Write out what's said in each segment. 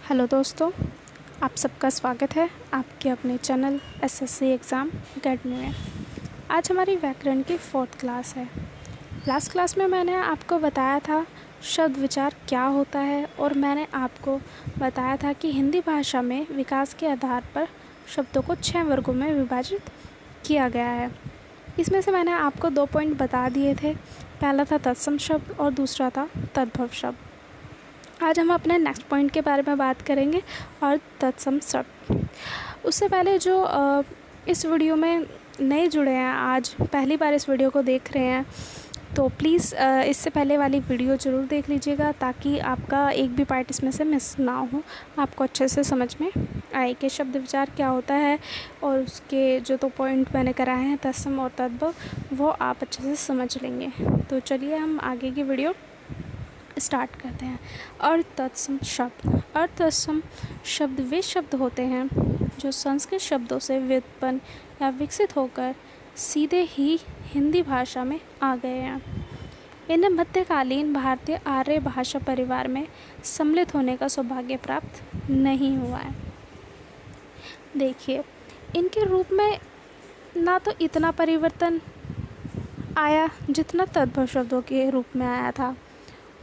Hello दोस्तों, आप सबका स्वागत है आपके अपने चैनल एसएससी एग्ज़ाम अकेडमी में। आज हमारी व्याकरण की 4th क्लास है। लास्ट क्लास में मैंने आपको बताया था शब्द विचार क्या होता है और मैंने आपको बताया था कि हिंदी भाषा में विकास के आधार पर शब्दों को 6 वर्गों में विभाजित किया गया है। इसमें से मैंने आपको 2 पॉइंट बता दिए थे। पहला था तत्सम शब्द और दूसरा था तद्भव शब्द। आज हम अपने नेक्स्ट पॉइंट के बारे में बात करेंगे और तत्सम शब्द। उससे पहले जो इस वीडियो में नए जुड़े हैं, आज पहली बार इस वीडियो को देख रहे हैं, तो प्लीज़ इससे पहले वाली वीडियो ज़रूर देख लीजिएगा ताकि आपका एक भी पार्ट इसमें से मिस ना हो, आपको अच्छे से समझ में आए कि शब्द विचार क्या होता है और उसके जो 2 पॉइंट मैंने कराए हैं तत्सम और तद्भव, वो आप अच्छे से समझ लेंगे। तो चलिए हम आगे की वीडियो स्टार्ट करते हैं। अर्थ तत्सम शब्द। अर्थ तत्सम शब्द वे शब्द होते हैं जो संस्कृत शब्दों से व्युत्पन्न या विकसित होकर सीधे ही हिंदी भाषा में आ गए हैं। इन्हें मध्यकालीन भारतीय आर्य भाषा परिवार में सम्मिलित होने का सौभाग्य प्राप्त नहीं हुआ है। देखिए, इनके रूप में ना तो इतना परिवर्तन आया जितना तद्भव शब्दों के रूप में आया था,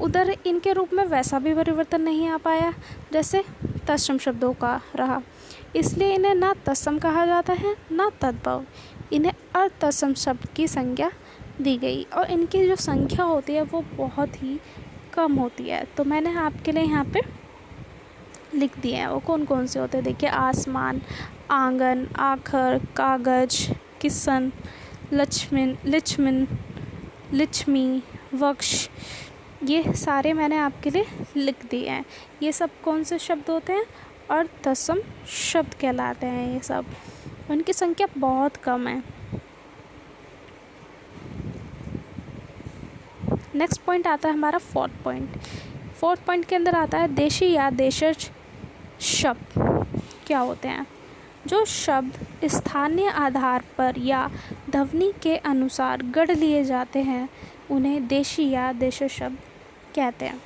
उधर इनके रूप में वैसा भी परिवर्तन नहीं आ पाया जैसे तत्सम शब्दों का रहा। इसलिए इन्हें ना तत्सम कहा जाता है ना तद्भव। इन्हें अर्थ तत्सम शब्द की संज्ञा दी गई और इनकी जो संख्या होती है वो बहुत ही कम होती है। तो मैंने आपके लिए यहाँ पे लिख दिए हैं वो कौन कौन से होते हैं। देखिए, आसमान, आंगन, आखर, कागज, किसन, लक्ष्मण, लिच्छमी, वक्ष, ये सारे मैंने आपके लिए लिख दिए हैं। ये सब कौन से शब्द होते हैं? और तत्सम शब्द कहलाते हैं ये सब। उनकी संख्या बहुत कम है। नेक्स्ट पॉइंट आता है हमारा 4th पॉइंट। 4th पॉइंट के अंदर आता है देशी या देशज शब्द क्या होते हैं। जो शब्द स्थानीय आधार पर या ध्वनि के अनुसार गढ़ लिए जाते हैं उन्हें देशी या देशज शब्द कहते हैं।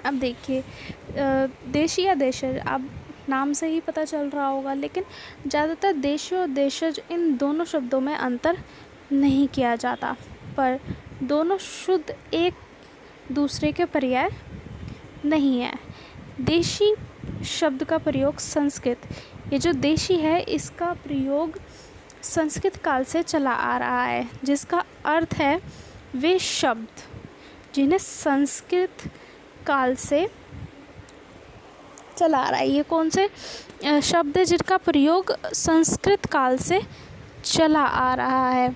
अब देखिए, देशी या देशज, अब नाम से ही पता चल रहा होगा, लेकिन ज़्यादातर देशी और देशज इन दोनों शब्दों में अंतर नहीं किया जाता, पर दोनों शुद्ध एक दूसरे के पर्याय नहीं है। देशी शब्द का प्रयोग संस्कृत, ये जो देशी है इसका प्रयोग संस्कृत काल से चला आ रहा है, जिसका अर्थ है वे शब्द जिन्हें संस्कृत काल से चला आ रहा है। ये कौन से शब्द है जिनका प्रयोग संस्कृत काल से चला आ रहा है?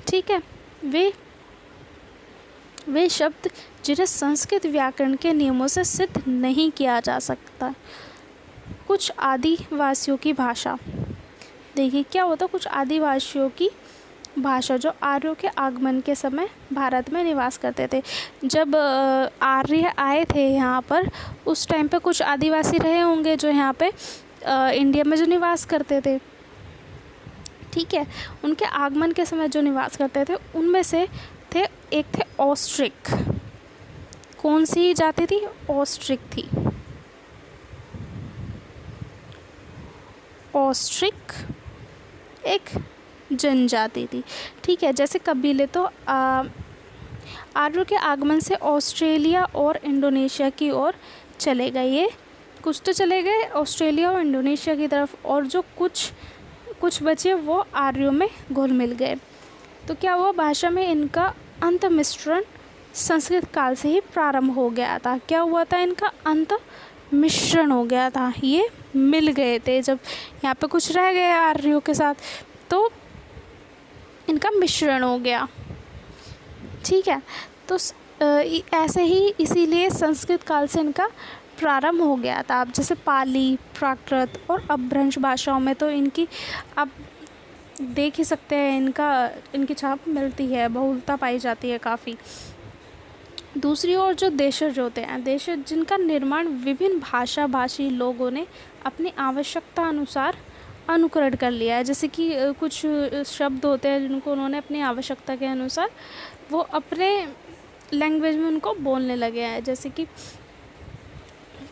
ठीक है, वे शब्द जिन्हें संस्कृत व्याकरण के नियमों से सिद्ध नहीं किया जा सकता। कुछ आदिवासियों की भाषा। देखिए, क्या होता, कुछ आदिवासियों की भाषा जो आर्यों के आगमन के समय भारत में निवास करते थे। जब आर्य आए थे यहाँ पर, उस टाइम पे कुछ आदिवासी रहे होंगे जो यहाँ पे इंडिया में जो निवास करते थे। ठीक है, उनके आगमन के समय जो निवास करते थे उनमें से एक थे ऑस्ट्रिक। कौन सी जाति थी? ऑस्ट्रिक थी। ऑस्ट्रिक एक जनजाति थी। ठीक है, जैसे कबीले तो आर्यों के आगमन से ऑस्ट्रेलिया और इंडोनेशिया की ओर चले गए। ये कुछ तो चले गए ऑस्ट्रेलिया और इंडोनेशिया की तरफ, और जो कुछ बचे वो आर्यों में घुल मिल गए। तो क्या हुआ, भाषा में इनका अंत मिश्रण संस्कृत काल से ही प्रारंभ हो गया था। क्या हुआ था, इनका अंत मिश्रण हो गया था। ये मिल गए थे, जब यहाँ पे कुछ रह गए आर्यों के साथ तो इनका मिश्रण हो गया। ठीक है, तो ऐसे ही इसीलिए संस्कृत काल से इनका प्रारंभ हो गया था। अब जैसे पाली, प्राकृत और अपभ्रंश भाषाओं में तो इनकी आप देख ही सकते हैं, इनकी छाप मिलती है, बहुलता पाई जाती है काफ़ी। दूसरी ओर जो देशज होते हैं, देशज जिनका निर्माण विभिन्न भाषी लोगों ने अपनी आवश्यकता अनुसार अनुकरण कर लिया है। जैसे कि कुछ शब्द होते हैं जिनको उन्होंने अपनी आवश्यकता के अनुसार वो अपने लैंग्वेज में उनको बोलने लगे हैं। जैसे कि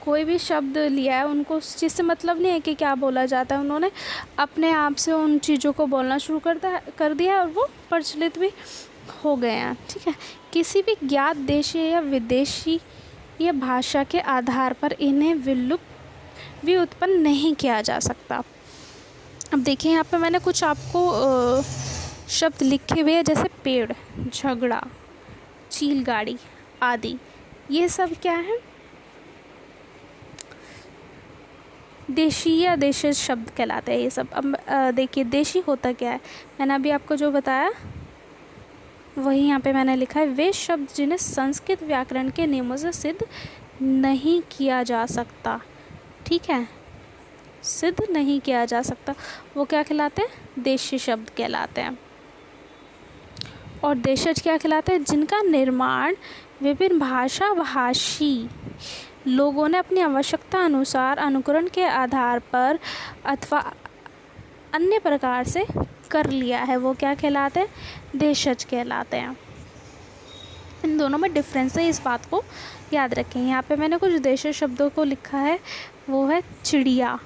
कोई भी शब्द लिया है, उनको उस चीज़ से मतलब नहीं है कि क्या बोला जाता है, उन्होंने अपने आप से उन चीज़ों को बोलना शुरू कर दिया और वो प्रचलित भी हो गए हैं। ठीक है, किसी भी ज्ञात देशीय या विदेशी या भाषा के आधार पर इन्हें विलुप्त भी उत्पन्न नहीं किया जा सकता। अब देखिए यहाँ पे मैंने कुछ आपको शब्द लिखे हुए हैं, जैसे पेड़, झगड़ा, चील गाड़ी आदि। ये सब क्या है? देशी या देशज शब्द कहलाते हैं ये सब। अब देखिए देशी होता क्या है, मैंने अभी आपको जो बताया वही यहाँ पे मैंने लिखा है, वे शब्द जिन्हें संस्कृत व्याकरण के नियमों से सिद्ध नहीं किया जा सकता। ठीक है, सिद्ध नहीं किया जा सकता, वो क्या कहलाते हैं? देशी शब्द कहलाते हैं। और देशज क्या कहलाते हैं? जिनका निर्माण विभिन्न भाषा भाषी लोगों ने अपनी आवश्यकता अनुसार अनुकरण के आधार पर अथवा अन्य प्रकार से कर लिया है, वो क्या कहलाते हैं? देशज कहलाते हैं। इन दोनों में डिफरेंस है, इस बात को याद रखें। यहाँ पे मैंने कुछ देशज शब्दों को लिखा है, वो है चिड़िया,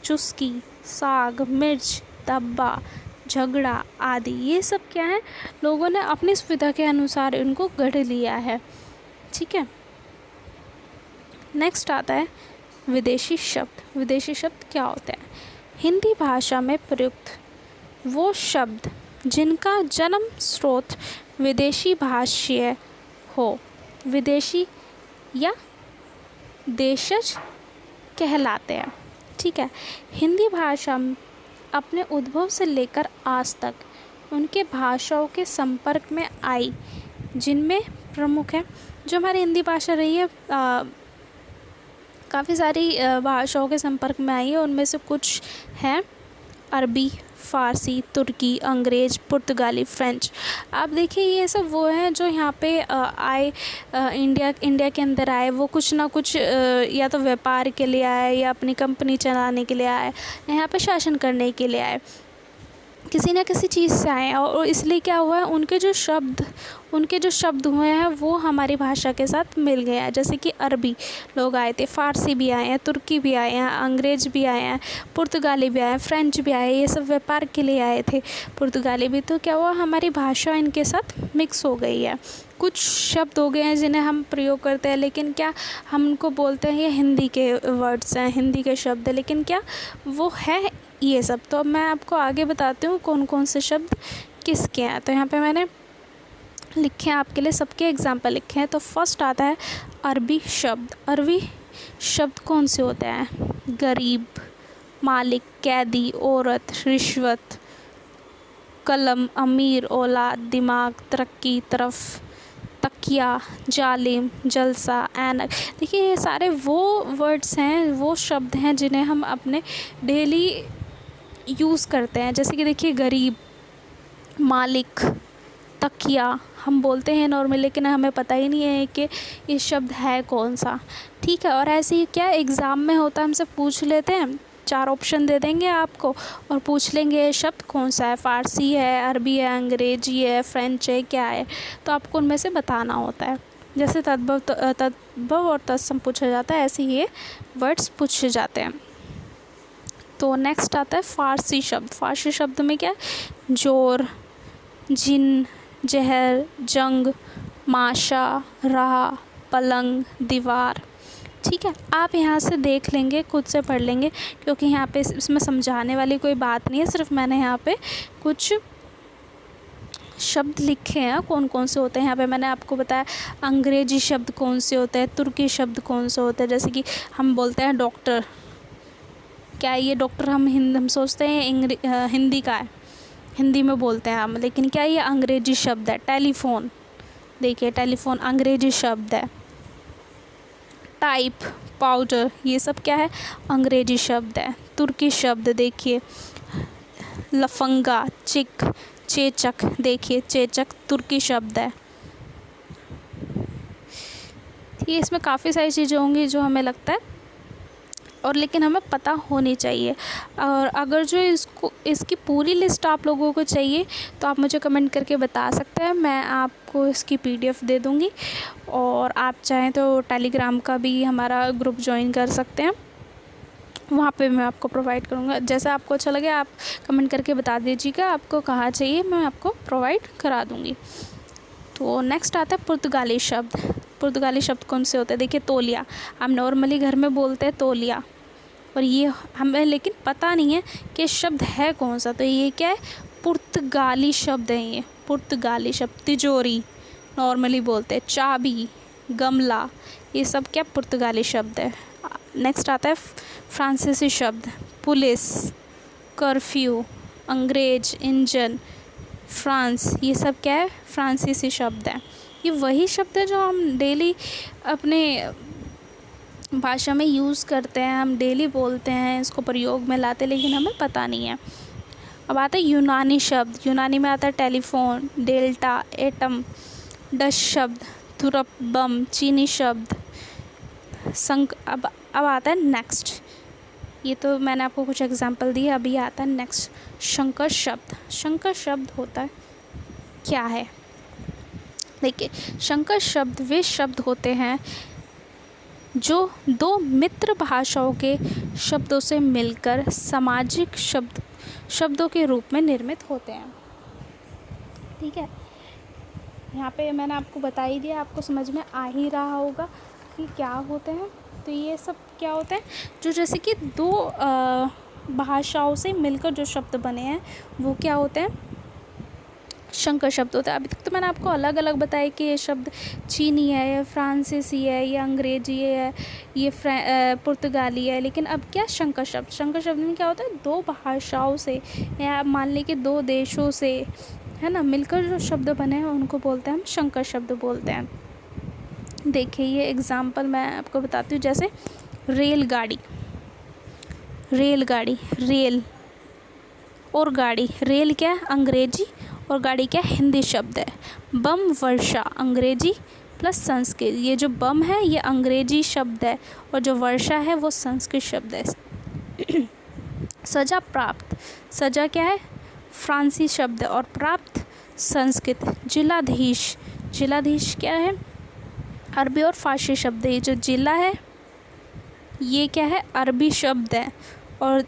चुस्की, साग, मिर्च, दब्बा, झगड़ा आदि। ये सब क्या है? लोगों ने अपनी सुविधा के अनुसार इनको गढ़ लिया है। ठीक है, नेक्स्ट आता है विदेशी शब्द। विदेशी शब्द क्या होते हैं? हिंदी भाषा में प्रयुक्त वो शब्द जिनका जन्म स्रोत विदेशी भाषीय हो, विदेशी या देशज कहलाते हैं। ठीक है, हिंदी भाषा अपने उद्भव से लेकर आज तक उनके भाषाओं के संपर्क में आई, जिनमें प्रमुख है जो हमारी हिंदी भाषा रही है, काफ़ी सारी भाषाओं के संपर्क में आई है। उनमें से कुछ हैं अरबी, फ़ारसी, तुर्की, अंग्रेज़, पुर्तगाली, फ्रेंच। आप देखिए ये सब वो हैं जो यहाँ पे आए, इंडिया के अंदर आए। वो कुछ ना कुछ या तो व्यापार के लिए आए या अपनी कंपनी चलाने के लिए आए, यहाँ पे शासन करने के लिए आए, किसी न किसी चीज़ से आए। और इसलिए क्या हुआ है, उनके जो शब्द हुए हैं वो हमारी भाषा के साथ मिल गए हैं। जैसे कि अरबी लोग आए थे, फ़ारसी भी आए हैं, तुर्की भी आए हैं, अंग्रेज़ भी आए हैं, पुर्तगाली भी आए हैं, फ्रेंच भी आए, ये सब व्यापार के लिए आए थे। पुर्तगाली भी, तो क्या हुआ, हमारी भाषा इनके साथ मिक्स हो गई है। कुछ शब्द हो गए हैं जिन्हें हम प्रयोग करते हैं, लेकिन क्या हम उनको बोलते हैं ये हिंदी के वर्ड्स हैं, हिंदी के शब्द हैं, लेकिन क्या वो है ये सब। तो अब मैं आपको आगे बताती हूँ कौन कौन से शब्द किसके हैं। तो यहाँ पे मैंने लिखे हैं आपके लिए, सबके एग्जाम्पल लिखे हैं। तो फर्स्ट आता है अरबी शब्द। अरबी शब्द कौन से होते हैं? गरीब, मालिक, कैदी, औरत, रिश्वत, कलम, अमीर, औलाद, दिमाग, तरक्की, तरफ, तकिया, जालिम, जलसा, ऐनक। देखिए ये सारे वो वर्ड्स हैं, वो शब्द हैं जिन्हें हम अपने डेली यूज़ करते हैं। जैसे कि देखिए गरीब, मालिक, तकिया हम बोलते हैं नॉर्मल, लेकिन हमें पता ही नहीं है कि ये शब्द है कौन सा। ठीक है, और ऐसे ही क्या एग्ज़ाम में होता है, हमसे पूछ लेते हैं, 4 ऑप्शन दे देंगे आपको और पूछ लेंगे ये शब्द कौन सा है, फ़ारसी है, अरबी है, अंग्रेजी है, फ्रेंच है, क्या है। तो आपको उनमें से बताना होता है। जैसे तद्भव और तत्सम पूछा जाता है, ऐसे ही ये वर्ड्स पूछे जाते हैं। तो नेक्स्ट आता है फ़ारसी शब्द। फ़ारसी शब्द में क्या है? जोर, जिन, जहर, जंग, माशा, राह, पलंग, दीवार। ठीक है, आप यहाँ से देख लेंगे, खुद से पढ़ लेंगे, क्योंकि यहाँ पे इसमें समझाने वाली कोई बात नहीं है, सिर्फ मैंने यहाँ पे कुछ शब्द लिखे हैं कौन कौन से होते हैं। यहाँ पे मैंने आपको बताया अंग्रेजी शब्द कौन से होते हैं, तुर्की शब्द कौन से होते हैं। जैसे कि हम बोलते हैं डॉक्टर, क्या ये डॉक्टर हम सोचते हैं हिंदी का है, हिंदी में बोलते हैं हम, लेकिन क्या ये अंग्रेजी शब्द है। टेलीफोन, देखिए टेलीफोन अंग्रेजी शब्द है। टाइप, पाउडर, ये सब क्या है? अंग्रेजी शब्द है। तुर्की शब्द देखिए लफंगा, चिक, चेचक, देखिए चेचक तुर्की शब्द है। ये इसमें काफ़ी सारी चीज़ें होंगी जो हमें लगता है और लेकिन हमें पता होनी चाहिए। और अगर जो इसकी पूरी लिस्ट आप लोगों को चाहिए तो आप मुझे कमेंट करके बता सकते हैं, मैं आपको इसकी PDF दे दूँगी। और आप चाहें तो टेलीग्राम का भी हमारा ग्रुप ज्वाइन कर सकते हैं, वहाँ पे मैं आपको प्रोवाइड करूँगा। जैसा आपको अच्छा लगे आप कमेंट करके बता दीजिएगा आपको कहाँ चाहिए, मैं आपको प्रोवाइड करा दूँगी। तो नेक्स्ट आता है पुर्तगाली शब्द। पुर्तगाली शब्द कौन से होते हैं? देखिए, तौलिया, हम नॉर्मली घर में बोलते हैं तौलिया, और ये हमें लेकिन पता नहीं है कि शब्द है कौन सा। तो ये क्या है? पुर्तगाली शब्द है ये, पुर्तगाली शब्द। तिजोरी नॉर्मली बोलते हैं, चाबी, गमला, ये सब क्या पुर्तगाली शब्द है। नेक्स्ट आता है फ्रांसीसी शब्द। पुलिस, कर्फ्यू, अंग्रेज, इंजन, फ्रांस, ये सब क्या है? फ्रांसीसी शब्द है। ये वही शब्द है जो हम डेली अपने भाषा में यूज़ करते हैं, हम डेली बोलते हैं, इसको प्रयोग में लाते, लेकिन हमें पता नहीं है। अब आता है यूनानी शब्द। यूनानी में आता है टेलीफोन, डेल्टा, एटम, डच शब्द, तुरप, बम, चीनी शब्द, संक। अब आता है नेक्स्ट, ये तो मैंने आपको कुछ एग्जांपल दिए, अभी आता है नेक्स्ट, शंकर शब्द। शंकर शब्द होता है क्या है? देखिए, शंकर शब्द वे शब्द होते हैं जो दो मित्र भाषाओं के शब्दों से मिलकर सामाजिक शब्दों के रूप में निर्मित होते हैं। ठीक है, यहाँ पे मैंने आपको बता ही दिया, आपको समझ में आ ही रहा होगा कि क्या होते हैं। तो ये सब क्या होते हैं? जो जैसे कि दो भाषाओं से मिलकर जो शब्द बने हैं वो क्या होते हैं? शंकर शब्द होता है। अभी तक तो मैंने आपको अलग अलग बताया कि ये शब्द चीनी है, या फ्रांसीसी है, या अंग्रेजी है, ये पुर्तगाली है, लेकिन अब क्या शंकर शब्द। शंकर शब्द में क्या होता है? दो भाषाओं से, या मान लें कि दो देशों से, है ना, मिलकर जो शब्द बने हैं उनको बोलते हैं हम शंकर शब्द बोलते हैं। देखिए, ये एग्ज़ाम्पल मैं आपको बताती हूँ। जैसे रेलगाड़ी, रेलगाड़ी, रेल और गाड़ी, रेल क्या है? अंग्रेजी, और गाड़ी क्या है? हिंदी शब्द है। बम वर्षा, अंग्रेजी प्लस संस्कृत। ये जो बम है ये अंग्रेजी शब्द है, और जो वर्षा है वो संस्कृत शब्द है। सजा प्राप्त, सजा क्या है? फ्रांसी शब्द है, और प्राप्त संस्कृत। जिलाधीश, जिलाधीश क्या है? अरबी और फारसी शब्द है। ये जो जिला है ये क्या है? अरबी शब्द है, और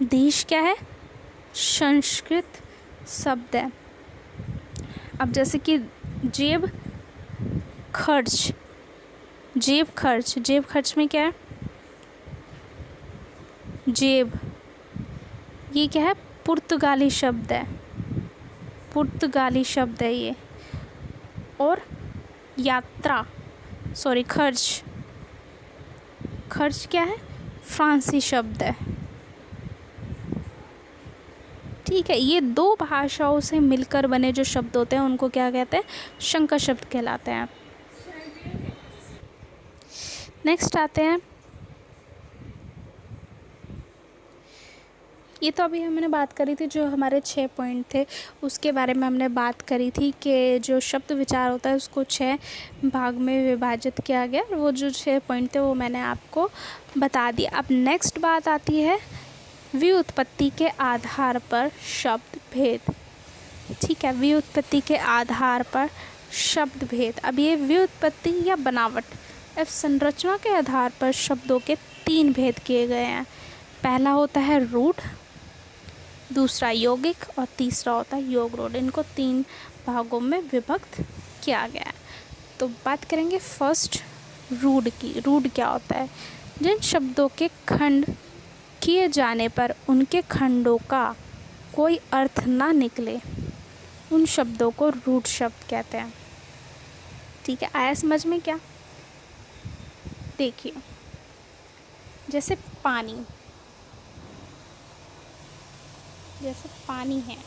धीश क्या है? संस्कृत शब्द है। अब जैसे कि जेब खर्च, जेब खर्च, जेब खर्च में क्या है? जेब, ये क्या है? पुर्तगाली शब्द है, पुर्तगाली शब्द है ये। और यात्रा, सॉरी, खर्च, खर्च क्या है? फ्रांसी शब्द है। ठीक है, ये दो भाषाओं से मिलकर बने जो शब्द होते हैं उनको क्या कहते हैं? शंकर शब्द कहलाते हैं। नेक्स्ट आते हैं, ये तो अभी हमने बात करी थी, जो हमारे 6 पॉइंट थे उसके बारे में हमने बात करी थी कि जो शब्द विचार होता है उसको 6 भाग में विभाजित किया गया, और वो जो 6 पॉइंट थे वो मैंने आपको बता दिया। अब नेक्स्ट बात आती है व्युत्पत्ति के आधार पर शब्द भेद। ठीक है, व्युत्पत्ति के आधार पर शब्द भेद। अब ये व्युत्पत्ति या बनावट संरचना के आधार पर शब्दों के 3 भेद किए गए हैं। पहला होता है रूढ़, दूसरा यौगिक, और तीसरा होता है योग रूढ़। इनको 3 भागों में विभक्त किया गया है। तो बात करेंगे फर्स्ट रूढ़ की। रूढ़ क्या होता है? जिन शब्दों के खंड किए जाने पर उनके खंडों का कोई अर्थ ना निकले उन शब्दों को रूढ़ शब्द कहते हैं। ठीक है, आया समझ में क्या? देखिए, जैसे पानी, जैसे पानी है,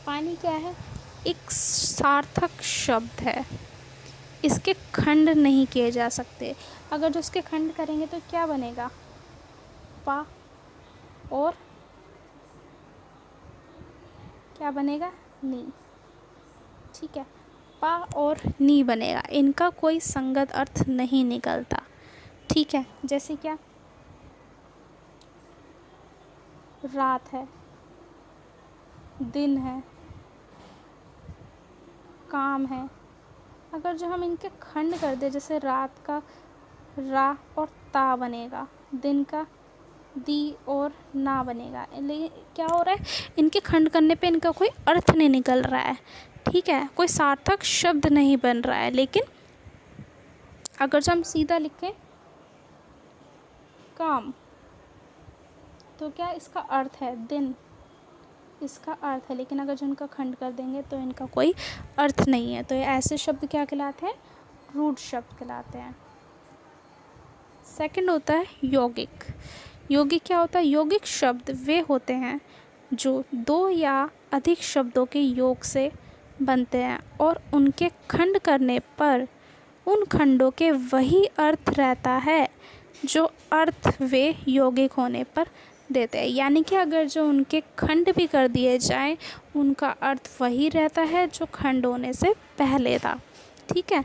पानी क्या है? एक सार्थक शब्द है, इसके खंड नहीं किए जा सकते। अगर जो इसके खंड करेंगे तो क्या बनेगा? पा, और क्या बनेगा? नी। ठीक है, पा और नी बनेगा, इनका कोई संगत अर्थ नहीं निकलता। ठीक है, जैसे क्या? रात है, दिन है, काम है। अगर जो हम इनके खंड कर दे, जैसे रात का रा और ता बनेगा, दिन का दी और ना बनेगा। लेकिन क्या हो रहा है, इनके खंड करने पे इनका कोई अर्थ नहीं निकल रहा है, ठीक है, कोई सार्थक शब्द नहीं बन रहा है। लेकिन अगर जो हम सीधा लिखें काम, तो क्या इसका अर्थ है दिन, इसका अर्थ है। लेकिन अगर जो इनका खंड कर देंगे तो इनका कोई अर्थ नहीं है। तो ये ऐसे शब्द क्या कहलाते हैं, रूढ़ शब्द कहलाते हैं। सेकंड होता है यौगिक। यौगिक क्या होता है, यौगिक शब्द वे होते हैं जो दो या अधिक शब्दों के योग से बनते हैं और उनके खंड करने पर उन खंडों के वही अर्थ रहता है जो अर्थ वे यौगिक होने पर देते हैं। यानी कि अगर जो उनके खंड भी कर दिए जाएं, उनका अर्थ वही रहता है जो खंड होने से पहले था, ठीक है।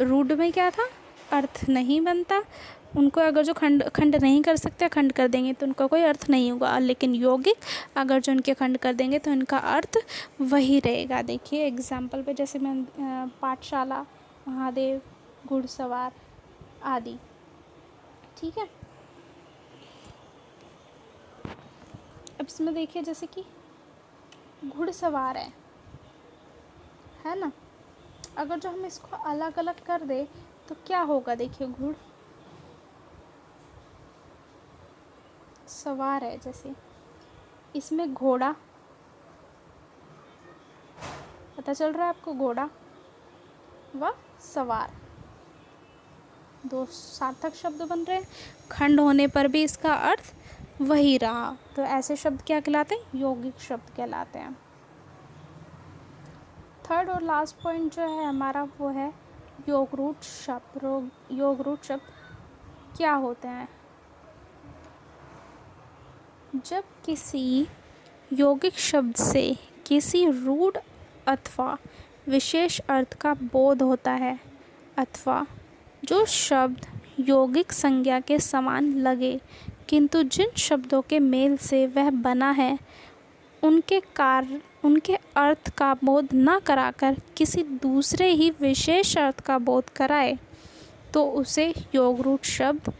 रूढ़ में क्या था, अर्थ नहीं बनता, उनको अगर जो खंड नहीं कर सकते, खंड कर देंगे तो उनका कोई अर्थ नहीं होगा। लेकिन यौगिक अगर जो उनके खंड कर देंगे तो इनका अर्थ वही रहेगा। देखिए एग्जाम्पल पे, जैसे मैं पाठशाला, महादेव, घुड़सवार आदि, ठीक है। अब इसमें देखिए, जैसे कि घुड़सवार है ना, अगर जो हम इसको अलग अलग कर दे तो क्या होगा। देखिए घुड़ सवार है, जैसे इसमें घोड़ा, पता चल रहा है आपको, घोड़ा व सवार दो सार्थक शब्द बन रहे हैं, खंड होने पर भी इसका अर्थ वही रहा। तो ऐसे शब्द क्या कहलाते हैं, यौगिक शब्द कहलाते हैं। थर्ड और लास्ट पॉइंट जो है हमारा वो है योगरूढ़ शब्द। योगरूढ़ शब्द क्या होते हैं, जब किसी यौगिक शब्द से किसी रूढ़ अथवा विशेष अर्थ का बोध होता है, अथवा जो शब्द यौगिक संज्ञा के समान लगे किंतु जिन शब्दों के मेल से वह बना है उनके अर्थ का बोध न कराकर किसी दूसरे ही विशेष अर्थ का बोध कराए, तो उसे योगरूढ़ शब्द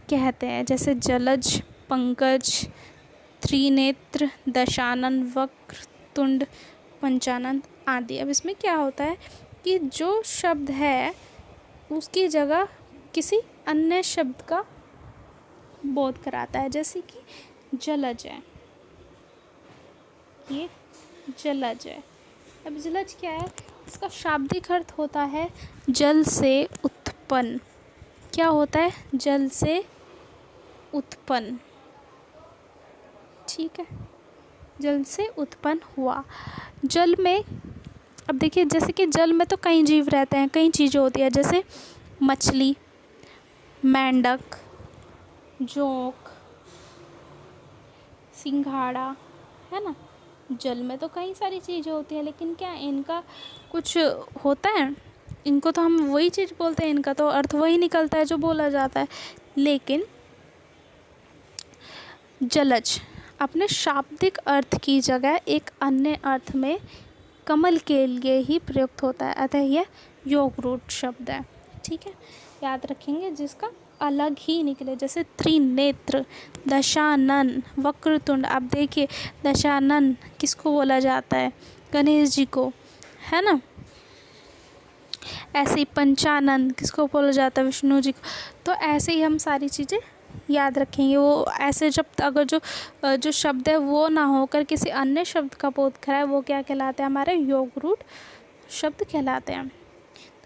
कहते हैं। जैसे जलज, पंकज, त्रिनेत्र, दशानन, वक्र, तुंड, पंचानन आदि। अब इसमें क्या होता है कि जो शब्द है उसकी जगह किसी अन्य शब्द का बोध कराता है। जैसे कि जलज है, ये जलज है। अब जलज क्या है, इसका शाब्दिक अर्थ होता है जल से उत्पन्न। क्या होता है, जल से उत्पन्न, ठीक है, जल से उत्पन्न हुआ। जल में, अब देखिए जैसे कि जल में तो कई जीव रहते हैं, कई चीज़ें होती है, जैसे मछली, मेंढक, जोंक, सिंघाड़ा, है ना। जल में तो कई सारी चीज़ें होती है, लेकिन क्या इनका कुछ होता है, इनको तो हम वही चीज़ बोलते हैं, इनका तो अर्थ वही निकलता है जो बोला जाता है। लेकिन जलज अपने शाब्दिक अर्थ की जगह एक अन्य अर्थ में कमल के लिए ही प्रयुक्त होता है, अतः यह योगरूढ़ शब्द है, ठीक है। याद रखेंगे जिसका अलग ही निकले, जैसे त्रिनेत्र, दशानन, वक्रतुंड। आप देखिए दशानन किसको बोला जाता है, गणेश जी को, है ना। ऐसे ही पंचानन किसको बोला जाता है, विष्णु जी को। तो ऐसे ही हम सारी चीज़ें याद रखेंगे। वो ऐसे जब अगर जो शब्द है वो ना होकर किसी अन्य शब्द का बोध कराए, वो क्या कहलाते हैं, हमारे योगरूढ़ शब्द कहलाते हैं।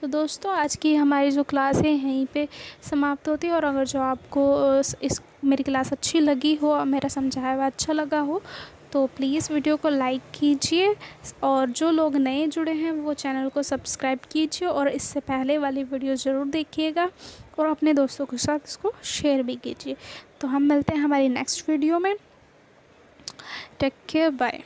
तो दोस्तों आज की हमारी जो क्लास है यहीं पे समाप्त होती है। और अगर जो आपको इस मेरी क्लास अच्छी लगी हो और मेरा समझाया हुआ अच्छा लगा हो तो प्लीज़ वीडियो को लाइक कीजिए, और जो लोग नए जुड़े हैं वो चैनल को सब्सक्राइब कीजिए, और इससे पहले वाली वीडियो ज़रूर देखिएगा और अपने दोस्तों के साथ इसको शेयर भी कीजिए। तो हम मिलते हैं हमारी नेक्स्ट वीडियो में। Take care, bye.